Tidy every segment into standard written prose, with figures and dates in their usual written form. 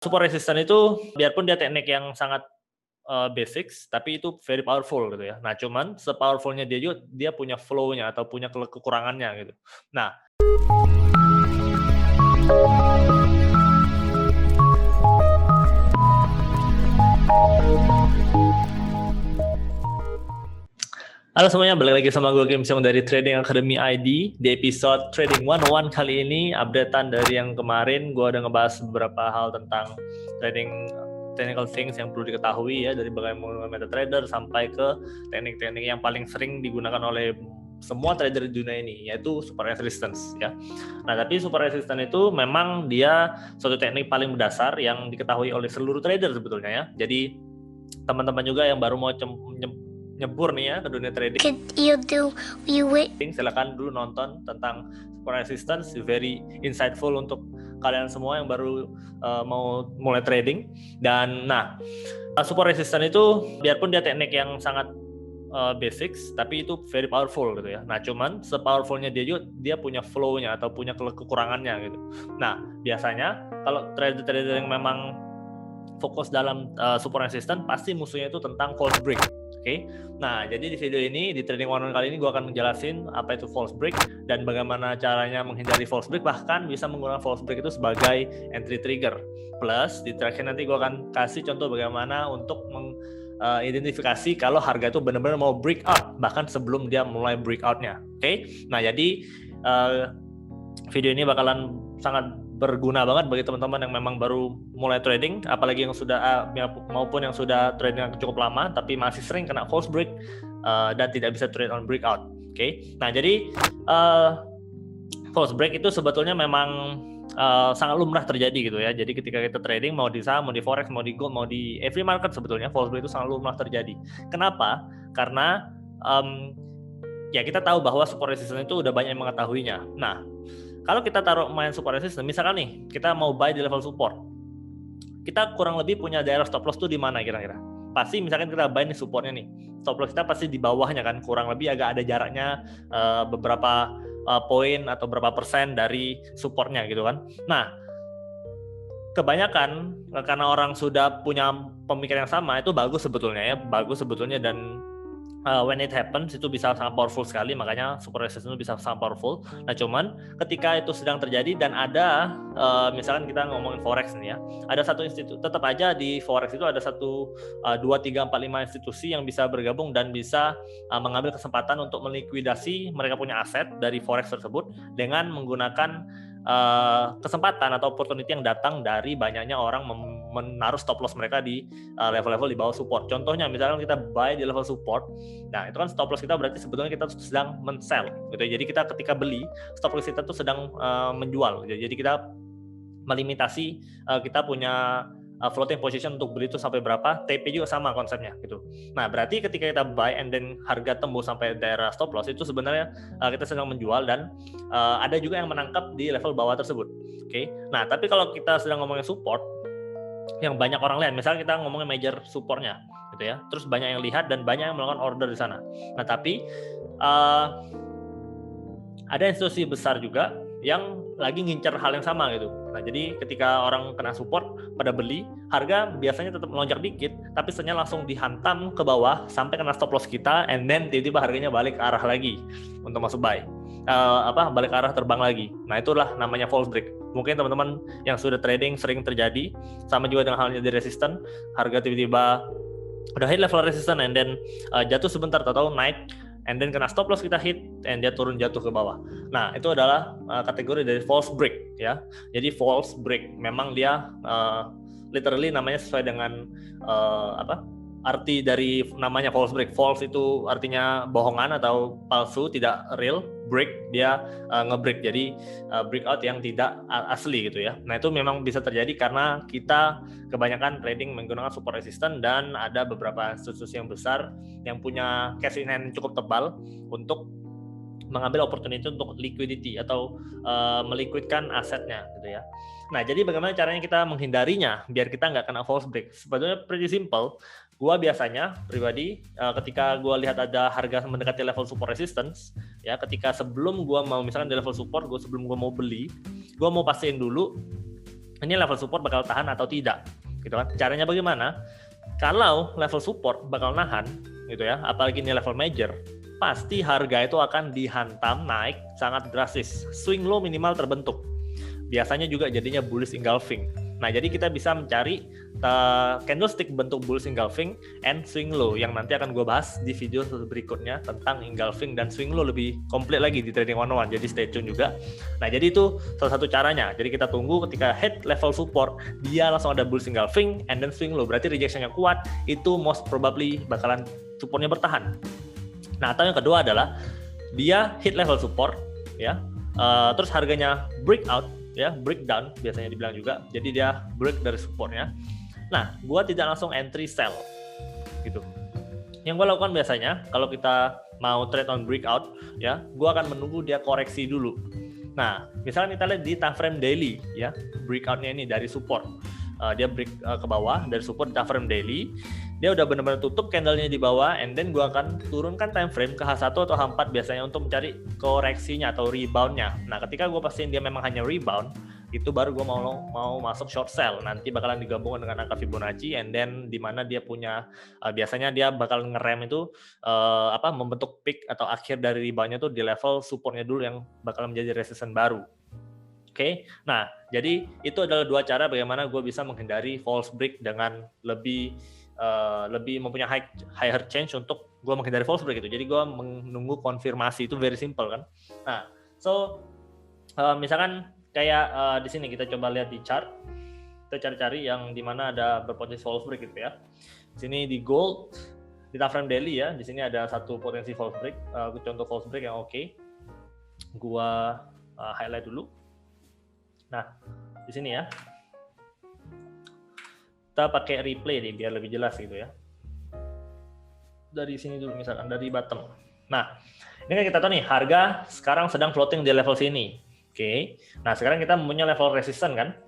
Support resistance itu biarpun dia teknik yang sangat, basics, tapi itu very powerful gitu ya. Nah, cuman se-powerful-nya dia juga, dia punya flow-nya atau punya kekurangannya gitu. Nah, halo semuanya, balik lagi sama gue Kim Seong dari Trading Academy ID. Di episode Trading 101 kali ini, updatean dari yang kemarin, gue udah ngebahas beberapa hal tentang trading technical things yang perlu diketahui ya, dari bagaimana MetaTrader sampai ke teknik-teknik yang paling sering digunakan oleh semua trader di dunia ini, yaitu support resistance ya. Nah, tapi support resistance itu memang dia suatu teknik paling mendasar yang diketahui oleh seluruh trader sebetulnya ya. Jadi teman-teman juga yang baru mau nyebur nih ya ke dunia trading, silakan dulu nonton tentang support resistance, very insightful untuk kalian semua yang baru mau mulai trading. Dan nah, support resistance itu biarpun dia teknik yang sangat basics, tapi itu very powerful gitu ya. Nah, cuman se-powerful-nya dia juga, dia punya flow-nya atau punya kekurangannya gitu. Nah, biasanya kalau trader-trader yang memang fokus dalam support resistance, pasti musuhnya itu tentang false break. Oke. Nah, jadi di video ini, di Trading 101 kali ini gue akan menjelasin apa itu false break dan bagaimana caranya menghindari false break, bahkan bisa menggunakan false break itu sebagai entry trigger. Plus, di terakhir nanti gue akan kasih contoh bagaimana untuk mengidentifikasi kalau harga itu benar-benar mau breakout, bahkan sebelum dia mulai breakout-nya. Oke. Nah, jadi video ini bakalan sangat berguna banget bagi teman-teman yang memang baru mulai trading, apalagi yang sudah maupun yang sudah trading yang cukup lama tapi masih sering kena false break dan tidak bisa trade on breakout. Oke. Nah, jadi false break itu sebetulnya memang sangat lumrah terjadi gitu ya. Jadi ketika kita trading, mau di saham, mau di forex, mau di gold, mau di every market, sebetulnya false break itu sangat lumrah terjadi. Kenapa? Karena ya kita tahu bahwa support resistance itu udah banyak yang mengetahuinya. Nah, kalau kita taruh main support resistance, misalkan nih, kita mau buy di level support, kita kurang lebih punya daerah stop loss tuh di mana kira-kira? Pasti misalkan kita buy nih supportnya nih, stop loss kita pasti di bawahnya kan, kurang lebih agak ada jaraknya beberapa poin atau berapa persen dari supportnya gitu kan. Nah, kebanyakan karena orang sudah punya pemikiran yang sama, itu bagus sebetulnya dan when it happens itu bisa sangat powerful sekali, makanya support resistance itu bisa sangat powerful. Nah, cuman ketika itu sedang terjadi dan ada misalkan kita ngomongin forex nih ya, ada satu institusi, tetap aja di forex itu ada 1, 2, 3, 4, 5 institusi yang bisa bergabung dan bisa mengambil kesempatan untuk melikuidasi mereka punya aset dari forex tersebut dengan menggunakan kesempatan atau opportunity yang datang dari banyaknya orang menaruh stop loss mereka di level-level di bawah support. Contohnya misalkan kita buy di level support, nah itu kan stop loss kita berarti sebetulnya kita sedang men-sell gitu. Jadi kita ketika beli, stop loss kita tuh sedang menjual. Jadi kita melimitasi kita punya floating position untuk beli itu sampai berapa, TP juga sama konsepnya gitu. Nah, berarti ketika kita buy and then harga tembus sampai daerah stop loss, itu sebenarnya kita sedang menjual dan ada juga yang menangkap di level bawah tersebut. Oke. Nah, tapi kalau kita sedang ngomongin support yang banyak orang lihat, misalnya kita ngomongin major supportnya gitu ya, terus banyak yang lihat dan banyak yang melakukan order di sana. Nah, tapi ada institusi besar juga yang lagi ngincer hal yang sama gitu. Nah, jadi ketika orang kena support pada beli, harga biasanya tetap melonjak dikit, tapi setelahnya langsung dihantam ke bawah sampai kena stop loss kita, and then tiba-tiba harganya balik ke arah lagi untuk masuk buy. Balik ke arah terbang lagi. Nah, itulah namanya false break. Mungkin teman-teman yang sudah trading sering terjadi, sama juga dengan halnya di resistance, harga tiba-tiba udah hit level resistance and then jatuh sebentar, tahu naik, and then kena stop loss kita hit, and dia turun jatuh ke bawah. Nah, itu adalah kategori dari false break ya. Jadi false break memang dia literally namanya sesuai dengan arti dari namanya false break. False itu artinya bohongan atau palsu, tidak real. Break dia nge-break, jadi breakout yang tidak asli gitu ya. Nah, itu memang bisa terjadi karena kita kebanyakan trading menggunakan support resistance dan ada beberapa institusi yang besar yang punya cash in hand cukup tebal untuk mengambil opportunity untuk liquidity atau meliquidkan asetnya gitu ya. Nah, jadi bagaimana caranya kita menghindarinya biar kita nggak kena false break? Sebetulnya pretty simple. Gua biasanya pribadi ketika gua lihat ada harga mendekati level support resistance, ya ketika sebelum gua mau misalkan di level support, sebelum gua mau beli, gua mau pastiin dulu ini level support bakal tahan atau tidak, gitu kan. Caranya bagaimana? Kalau level support bakal nahan, gitu ya, apalagi ini level major, pasti harga itu akan dihantam naik sangat drastis. Swing low minimal terbentuk. Biasanya juga jadinya bullish engulfing. Nah, jadi kita bisa mencari candlestick bentuk bullish engulfing and swing low yang nanti akan gue bahas di video berikutnya tentang engulfing dan swing low lebih komplit lagi di Trading 101. Jadi stay tune juga. Nah, jadi itu salah satu caranya. Jadi kita tunggu ketika hit level support, dia langsung ada bullish engulfing and then swing low. Berarti rejection-nya kuat, itu most probably bakalan supportnya bertahan. Nah, atau yang kedua adalah dia hit level support, ya, terus harganya breakout, ya, breakdown biasanya dibilang juga. Jadi dia break dari supportnya. Nah, gua tidak langsung entry sell, gitu. Yang gua lakukan biasanya kalau kita mau trade on breakout, ya, gua akan menunggu dia koreksi dulu. Nah, misalnya kita lihat di time frame daily, ya, breakoutnya ini dari support, dia break ke bawah dari support di time frame daily. Dia udah benar-benar tutup candlenya di bawah, and then gua akan turunkan time frame ke H1 atau H4 biasanya untuk mencari koreksinya atau reboundnya. Nah, ketika gua pastiin dia memang hanya rebound, itu baru gue mau masuk short sell. Nanti bakalan digabungkan dengan angka Fibonacci, and then di mana dia punya biasanya dia bakal ngerem itu membentuk peak atau akhir dari reboundnya tuh di level supportnya dulu yang bakal menjadi resistance baru. Oke. Nah, jadi itu adalah dua cara bagaimana gue bisa menghindari false break dengan lebih mempunyai higher change untuk gue menghindari false break itu. Jadi gue menunggu konfirmasi, itu very simple kan. Nah, so misalkan kayak di sini kita coba lihat di chart, kita cari-cari yang dimana ada berpotensi false break gitu ya. Di sini di gold, di time frame daily ya, di sini ada satu potensi false break, contoh false break yang oke. Gua highlight dulu. Nah, di sini ya, kita pakai replay nih biar lebih jelas gitu ya. Dari sini dulu misalkan, dari bottom. Nah, ini kan kita tahu nih harga sekarang sedang floating di level sini. Oke, nah sekarang kita punya level resistance kan,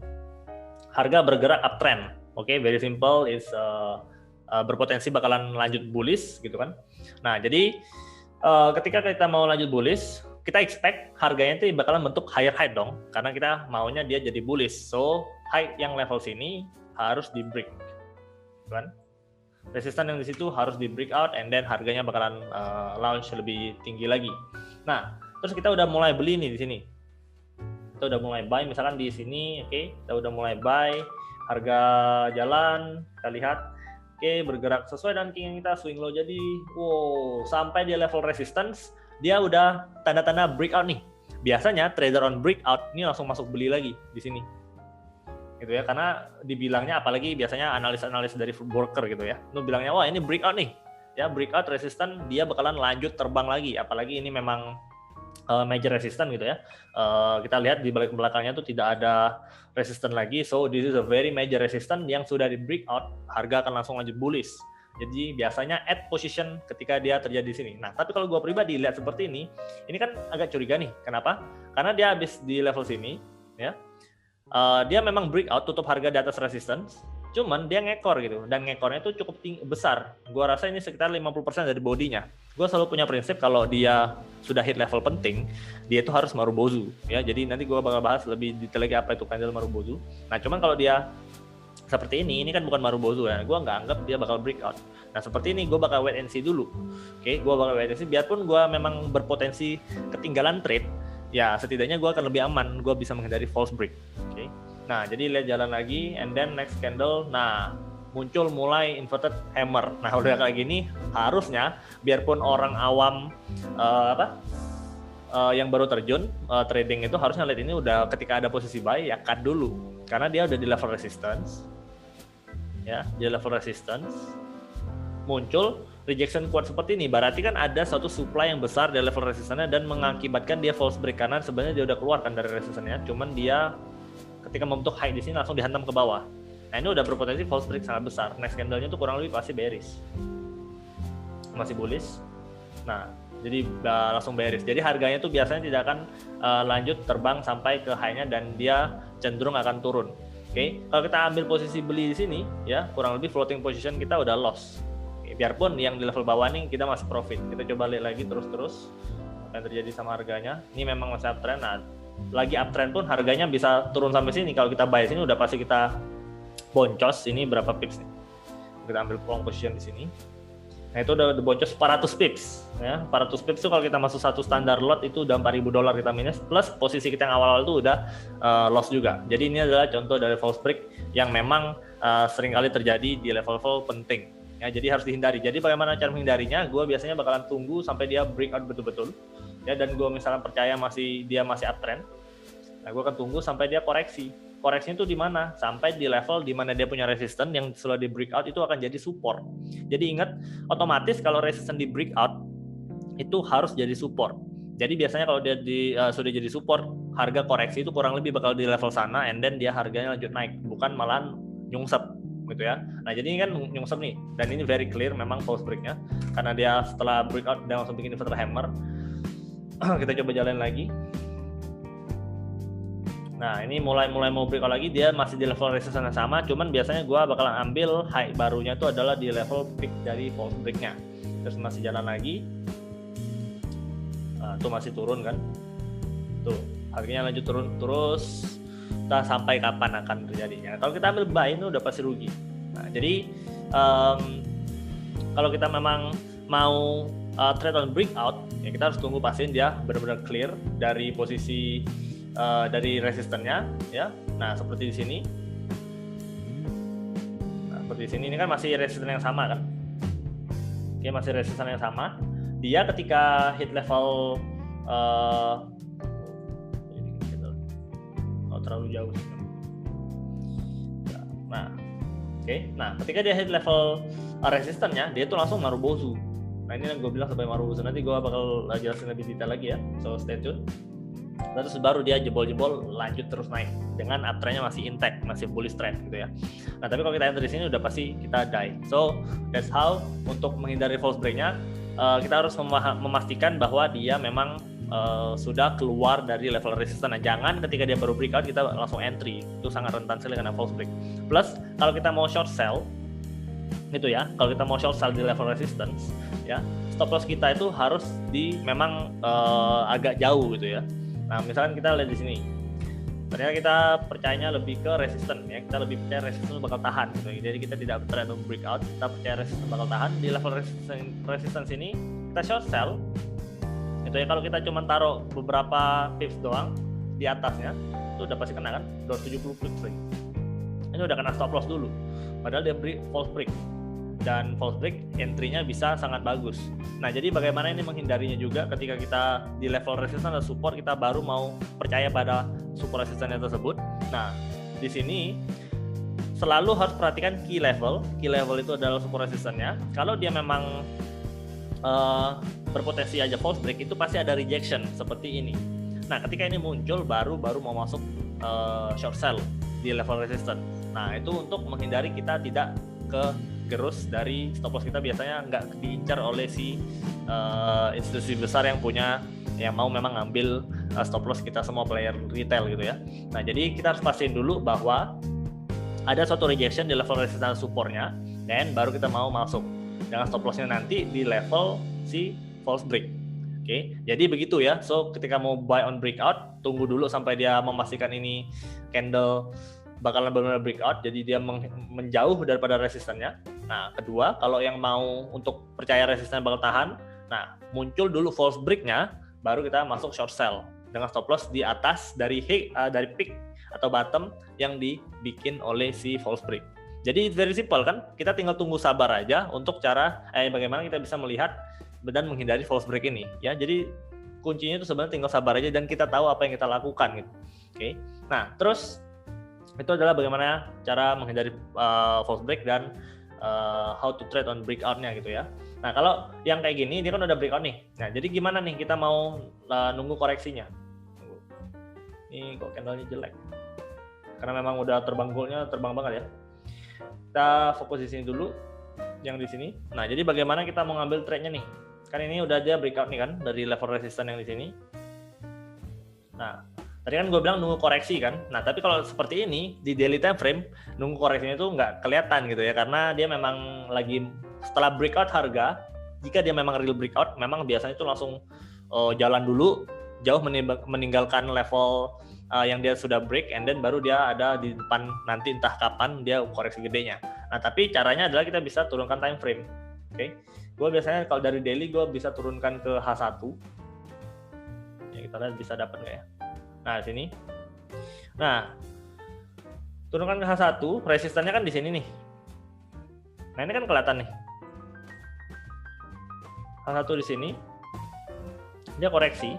harga bergerak uptrend. Oke, very simple, is berpotensi bakalan lanjut bullish gitu kan. Nah, jadi ketika kita mau lanjut bullish, kita expect harganya itu bakalan bentuk higher high dong, karena kita maunya dia jadi bullish. So high yang level sini harus di break, kan? Resistance yang di situ harus di breakout, and then harganya bakalan launch lebih tinggi lagi. Nah, terus kita udah mulai beli nih di sini. Kita udah mulai buy misalkan di sini, oke, kita udah mulai buy, harga jalan, kita lihat, oke, bergerak sesuai dengan keinginan kita, swing low jadi, wow, sampai di level resistance, dia udah tanda-tanda breakout nih. Biasanya trader on breakout ini langsung masuk beli lagi di sini, gitu ya, karena dibilangnya, apalagi biasanya analis-analis dari broker gitu ya, lu bilangnya, wah ini breakout nih, ya breakout resistance, dia bakalan lanjut terbang lagi, apalagi ini memang major resistance gitu ya. Kita lihat di belakangnya tuh tidak ada resistance lagi, so this is a very major resistance yang sudah di breakout, harga akan langsung lanjut bullish. Jadi biasanya add position ketika dia terjadi di sini. Nah, tapi kalau gue pribadi lihat seperti ini kan agak curiga nih. Kenapa? Karena dia habis di level sini, ya. Dia memang breakout, tutup harga di atas resistance, cuman dia ngekor gitu, dan ngekornya itu cukup besar. Gua rasa ini sekitar 50% dari bodinya. Gua selalu punya prinsip kalau dia sudah hit level penting, dia itu harus Marubozu ya. Jadi nanti gua bakal bahas lebih detail lagi apa itu candle Marubozu. Nah, cuman kalau dia seperti ini kan bukan Marubozu ya. Gua nggak anggap dia bakal breakout. Nah, seperti ini gua bakal wait and see dulu. Oke, gua bakal wait and see, biarpun gua memang berpotensi ketinggalan trade, ya setidaknya gua akan lebih aman, gua bisa menghindari false break. Oke. Nah, jadi lihat jalan lagi, and then next candle, nah muncul mulai inverted hammer. Nah, udah kayak gini, harusnya biarpun orang awam yang baru terjun trading itu harusnya lihat ini udah ketika ada posisi buy ya cut dulu, karena dia udah di level resistance, ya di level resistance muncul rejection kuat seperti ini, berarti kan ada suatu supply yang besar di level resistance-nya dan mengakibatkan dia false break, karena sebenarnya dia udah keluarkan dari resistance-nya, cuman dia ketika membentuk high di sini langsung dihantam ke bawah. Nah, ini udah berpotensi false break sangat besar. Next candle-nya tuh kurang lebih pasti bearish. Masih bullish. Nah, jadi langsung bearish. Jadi harganya tuh biasanya tidak akan lanjut terbang sampai ke high-nya, dan dia cenderung akan turun. Oke, kalau kita ambil posisi beli di sini, ya kurang lebih floating position kita udah loss. Oke, biarpun yang di level bawah nih kita masih profit. Kita coba lihat lagi terus-terus apa yang terjadi sama harganya. Ini memang masih uptrend. Nah, lagi uptrend pun harganya bisa turun sampai sini. Kalau kita buy sini udah pasti kita boncos. Ini berapa pips nih? Kita ambil long position di sini. Nah itu udah boncos 400 pips ya. 400 pips itu kalau kita masuk satu standar lot itu udah $4.000 kita minus, plus posisi kita yang awal-awal itu udah loss juga. Jadi ini adalah contoh dari false break yang memang seringkali terjadi di level-level penting ya, jadi harus dihindari. Jadi bagaimana cara menghindarinya? Gue biasanya bakalan tunggu sampai dia breakout betul-betul ya, dan gue misalnya percaya dia masih uptrend. Nah gue akan tunggu sampai dia koreksi. Koreksinya itu di mana? Sampai di level di mana dia punya resistance yang setelah di breakout itu akan jadi support. Jadi ingat, otomatis kalau resistance di breakout itu harus jadi support. Jadi biasanya kalau dia sudah jadi support, harga koreksi itu kurang lebih bakal di level sana, and then dia harganya lanjut naik, bukan malah nyungsep gitu ya. Nah jadi ini kan nyungsep nih, dan ini very clear memang false break-nya, karena dia setelah breakout dia langsung bikin inverted hammer. Kita coba jalan lagi. Nah ini mulai mau breakout lagi, dia masih di level resistance yang sama, cuman biasanya gue bakalan ambil high barunya itu adalah di level peak dari false break-nya. Terus masih jalan lagi, tuh masih turun kan, tuh harganya lanjut turun terus, entah sampai kapan akan terjadinya. Kalau kita ambil buy ini udah pasti rugi. Nah jadi kalau kita memang mau trade on breakout ya, kita harus tunggu pastiin dia benar-benar clear dari posisi dari resistennya ya. Nah seperti di sini, seperti di sini, ini kan masih resisten yang sama kan. Oke, masih resisten yang sama. Dia ketika hit level terlalu jauh. Nah, oke. Nah, ketika dia hit level resistennya, dia tuh langsung marubozu. Nah, ini yang gue bilang sampai marubozu. Nanti gue bakal jelasin lebih detail lagi ya. So stay tune. Terus baru dia jebol-jebol lanjut terus naik dengan uptrendnya masih intact, masih bullish trend gitu ya. Nah tapi kalau kita enter di sini udah pasti kita die. So that's how untuk menghindari false break-nya kita harus memastikan bahwa dia memang sudah keluar dari level resistance. Nah, jangan ketika dia baru breakout kita langsung entry, itu sangat rentan sekali karena false break. Plus kalau kita mau short sell gitu ya, kalau kita mau short sell di level resistance ya, stop loss kita itu harus memang agak jauh gitu ya. Nah, misalkan kita lihat di sini, ternyata kita percayanya lebih ke resistance ya, kita lebih percaya resistance bakal tahan gitu. Jadi kita tidak percaya untuk breakout, kita percaya resistance bakal tahan di level resistance ini, kita short sell itu ya. Kalau kita cuma taruh beberapa pips doang di atasnya, itu udah pasti kena kan, 270 pips lagi. Ini udah kena stop loss dulu, padahal dia false break, dan false break entry-nya bisa sangat bagus. Nah, jadi bagaimana ini menghindarinya juga ketika kita di level resistance atau support, kita baru mau percaya pada support resistance tersebut. Nah, di sini selalu harus perhatikan key level. Key level itu adalah support resistance-nya. Kalau dia memang berpotensi aja false break, itu pasti ada rejection seperti ini. Nah, ketika ini muncul baru mau masuk short sell di level resistance. Nah, itu untuk menghindari kita tidak gerus dari stop loss kita, biasanya nggak diincar oleh si institusi besar yang mau memang ngambil stop loss kita semua player retail gitu ya. Nah jadi kita harus pastiin dulu bahwa ada suatu rejection di level resistance supportnya, dan baru kita mau masuk dengan stop lossnya nanti di level si false break. Oke, jadi begitu ya. So ketika mau buy on breakout, tunggu dulu sampai dia memastikan ini candle bakalan benar-benar breakout, jadi dia menjauh daripada resistennya. Nah, kedua, kalau yang mau untuk percaya resistennya bakal tahan, nah muncul dulu false break-nya, baru kita masuk short sell dengan stop loss di atas dari peak atau bottom yang dibikin oleh si false break. Jadi very simple kan, kita tinggal tunggu sabar aja untuk bagaimana kita bisa melihat dan menghindari false break ini ya. Jadi kuncinya itu sebenarnya tinggal sabar aja dan kita tahu apa yang kita lakukan gitu. Oke. Nah, terus itu adalah bagaimana cara menghindari false break dan how to trade on breakout-nya gitu ya. Nah kalau yang kayak gini dia kan udah breakout nih. Nah jadi gimana nih kita mau nunggu koreksinya? Ini kok candle-nya jelek. Karena memang udah terbang banget ya. Kita fokus di sini dulu, yang di sini. Nah jadi bagaimana kita mau ngambil trade-nya nih? Kan ini udah aja breakout nih kan dari level resistance yang di sini. Nah tadi kan gue bilang nunggu koreksi kan. Nah tapi kalau seperti ini di daily time frame nunggu koreksinya itu nggak kelihatan gitu ya, karena dia memang lagi setelah breakout harga. Jika dia memang real breakout, memang biasanya itu langsung jalan dulu jauh meninggalkan level yang dia sudah break, and then baru dia ada di depan nanti entah kapan dia koreksi gedenya. Nah, tapi caranya adalah kita bisa turunkan time frame. Oke. Gue biasanya kalau dari daily gue bisa turunkan ke H1. Ya, kita lihat bisa dapat nggak ya. Nah, di sini. Nah, turunkan ke H1, resistannya kan di sini nih. Nah, ini kan kelihatan nih. H1 di sini. Dia koreksi.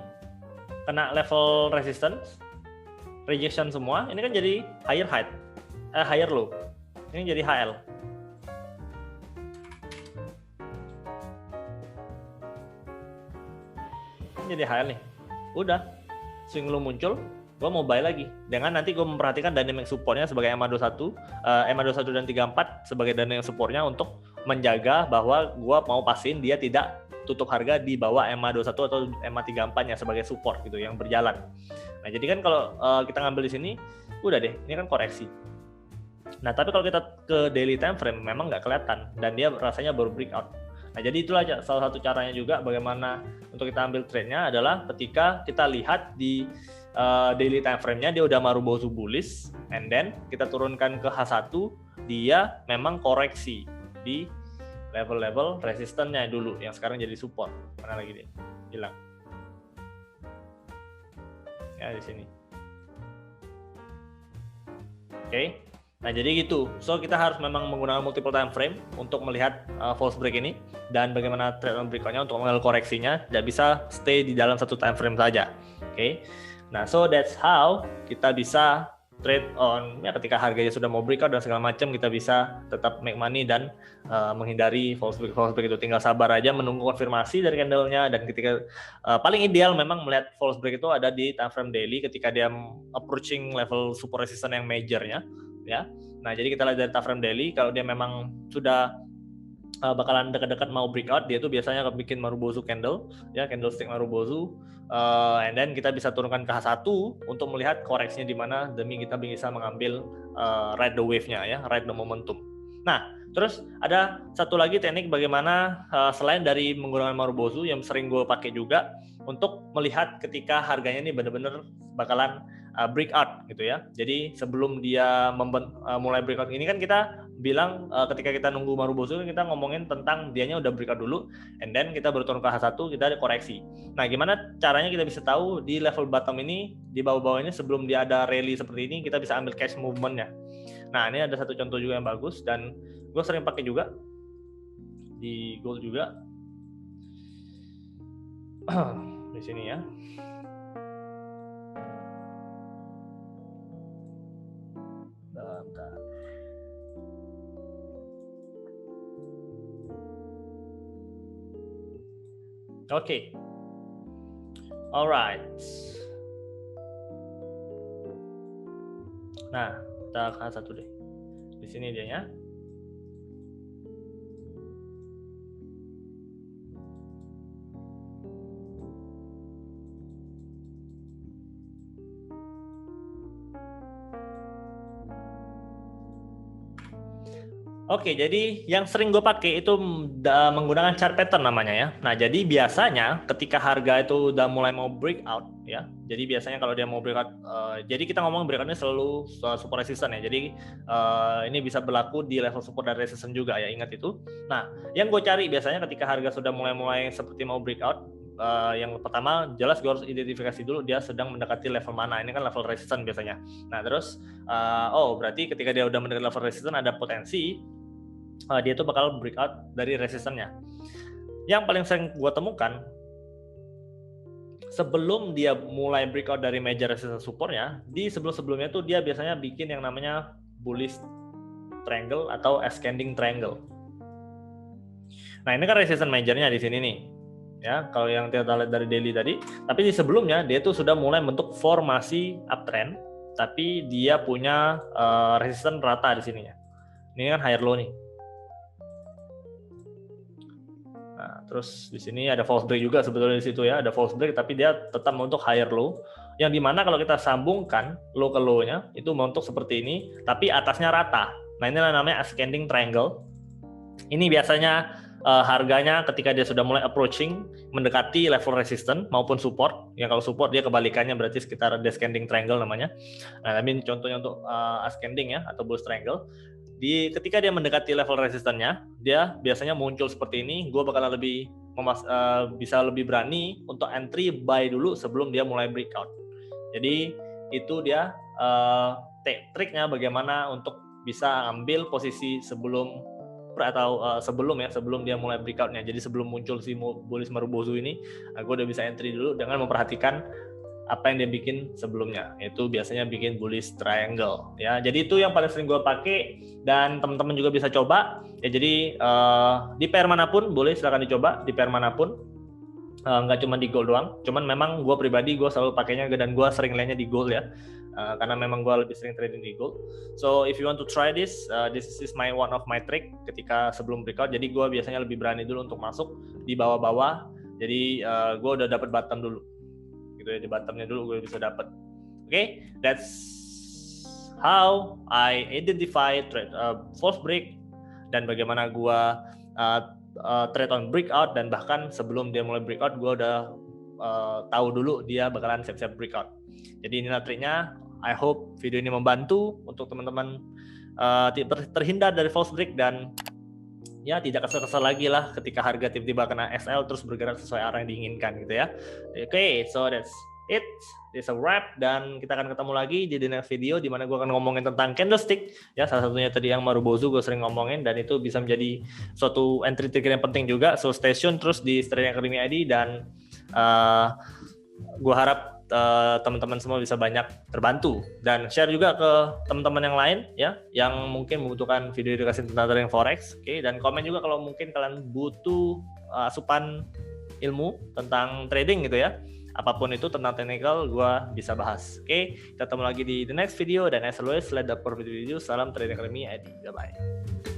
Kena level resistance, rejection semua. Ini kan jadi higher low. Ini jadi HL. Ini jadi HL nih. Udah. Swing low muncul. Gue mau buy lagi dengan nanti gue memperhatikan dynamic supportnya sebagai MA21 dan 34 sebagai dynamic supportnya untuk menjaga bahwa gue mau pastiin dia tidak tutup harga di bawah MA21 atau MA34 nya sebagai support gitu yang berjalan. Nah, jadi kan kalau kita ngambil di sini udah deh, ini kan koreksi. Nah, tapi kalau kita ke daily time frame memang nggak kelihatan dan dia rasanya baru breakout. Nah, jadi itulah salah satu caranya juga bagaimana untuk kita ambil trade-nya adalah ketika kita lihat di daily time frame-nya dia udah Marubozu bullish, and then kita turunkan ke H1, dia memang koreksi di level-level resistennya dulu yang sekarang jadi support. Mana lagi dia? Hilang. Ya, di sini. Oke. Nah, jadi gitu. So, kita harus memang menggunakan multiple time frame untuk melihat false break ini dan bagaimana trade on breakout-nya untuk mengambil koreksinya. Tidak bisa stay di dalam satu time frame saja. Oke. Nah, so that's how kita bisa trade on ya ketika harganya sudah mau breakout dan segala macam, kita bisa tetap make money dan menghindari false break itu. Tinggal sabar aja menunggu konfirmasi dari candle-nya, dan ketika paling ideal memang melihat false break itu ada di time frame daily ketika dia approaching level support resistance yang major-nya ya. Nah, jadi kita lihat dari time frame daily, kalau dia memang sudah bakalan dekat-dekat mau breakout, dia tuh biasanya bikin Marubozu candle ya, candlestick Marubozu, and then kita bisa turunkan ke H1 untuk melihat koreksinya di mana demi kita bisa mengambil ride the wave-nya ya, ride the momentum. Nah, terus ada satu lagi teknik bagaimana selain dari menggunakan Marubozu yang sering gue pakai juga untuk melihat ketika harganya ini benar-benar bakalan breakout gitu ya. Jadi sebelum dia mulai breakout ini kan kita bilang ketika kita nunggu Marubozu kita ngomongin tentang dianya udah breakout dulu, and then kita baru turun ke H1, kita ada koreksi. Nah, gimana caranya kita bisa tahu di level bottom ini, di bawah-bawah ini sebelum dia ada rally seperti ini, kita bisa ambil cash movement-nya. Nah, ini ada satu contoh juga yang bagus dan gue sering pakai juga di gold juga. Di sini ya. Bentar. Oke. Alright. Nah, kita ke satu deh. Di sini dia ya. Oke, jadi yang sering gue pakai itu menggunakan chart pattern namanya ya. Nah, jadi biasanya ketika harga itu udah mulai mau breakout ya. Jadi biasanya kalau dia mau breakout, jadi kita ngomong breakoutnya selalu support resistance ya. Jadi ini bisa berlaku di level support dan resistance juga ya, ingat itu. Nah, yang gue cari biasanya ketika harga sudah mulai seperti mau breakout, yang pertama jelas gue harus identifikasi dulu dia sedang mendekati level mana. Ini kan level resistance biasanya. Nah, terus berarti ketika dia udah mendekati level resistance ada potensi dia tuh bakal breakout dari resistannya. Yang paling sering gue temukan sebelum dia mulai breakout dari major resistance supportnya, di sebelumnya tuh dia biasanya bikin yang namanya bullish triangle atau ascending triangle. Nah, ini kan resistance majornya di sini nih. Ya, kalau yang kita lihat dari daily tadi, tapi di sebelumnya dia tuh sudah mulai bentuk formasi uptrend, tapi dia punya resistance rata di sininya. Ini kan higher low nih. Nah, terus di sini ada false break juga sebetulnya di situ ya, ada false break tapi dia tetap untuk higher low, yang dimana kalau kita sambungkan low ke low-nya itu bentuk seperti ini, tapi atasnya rata. Nah, ini namanya ascending triangle. Ini biasanya harganya ketika dia sudah mulai approaching mendekati level resistance maupun support. Yang kalau support dia kebalikannya berarti sekitar descending triangle namanya. Nah, tapi contohnya untuk ascending ya atau bullish triangle. Ketika dia mendekati level resistannya, dia biasanya muncul seperti ini. Gue bakalan bisa lebih berani untuk entry buy dulu sebelum dia mulai breakout. Jadi itu dia triknya bagaimana untuk bisa ambil posisi sebelum dia mulai breakoutnya. Jadi sebelum muncul si bullish Marubozu ini, gue udah bisa entry dulu dengan memperhatikan apa yang dia bikin sebelumnya, itu biasanya bikin bullish triangle ya. Jadi itu yang paling sering gue pakai dan teman-teman juga bisa coba ya. Jadi di pair manapun boleh, silakan dicoba di pair manapun, nggak cuma di gold doang. Cuman memang gue pribadi gue selalu pakainya dan gue sering lainnya di gold ya, karena memang gue lebih sering trading di gold. So if you want to try this, this is one of my trick ketika sebelum breakout. Jadi gue biasanya lebih berani dulu untuk masuk di bawah-bawah. Jadi gue udah dapat bottom dulu gitu ya, di bottomnya dulu gue bisa dapat. Okay, that's how I identify false break dan bagaimana gue trade on breakout, dan bahkan sebelum dia mulai breakout gue udah tahu dulu dia bakalan siap-siap breakout. Jadi inilah triknya. I hope video ini membantu untuk teman-teman terhindar dari false break dan ya tidak kesel-kesel lagi lah ketika harga tiba-tiba kena SL terus bergerak sesuai arah yang diinginkan gitu ya. Oke, so that's it. It's a wrap, dan kita akan ketemu lagi di the next video di mana gue akan ngomongin tentang candlestick ya, salah satunya tadi yang Marubozu gue sering ngomongin, dan itu bisa menjadi suatu entry trigger yang penting juga. So stay tune terus di Trading Academy ID, dan gue harap teman-teman semua bisa banyak terbantu, dan share juga ke teman-teman yang lain ya yang mungkin membutuhkan video edukasi tentang trading forex. Oke, dan komen juga kalau mungkin kalian butuh asupan ilmu tentang trading gitu ya, apapun itu tentang technical gue bisa bahas. Oke, kita ketemu lagi di the next video, dan as always, let the video. Salam Trading Academy ID. Bye bye.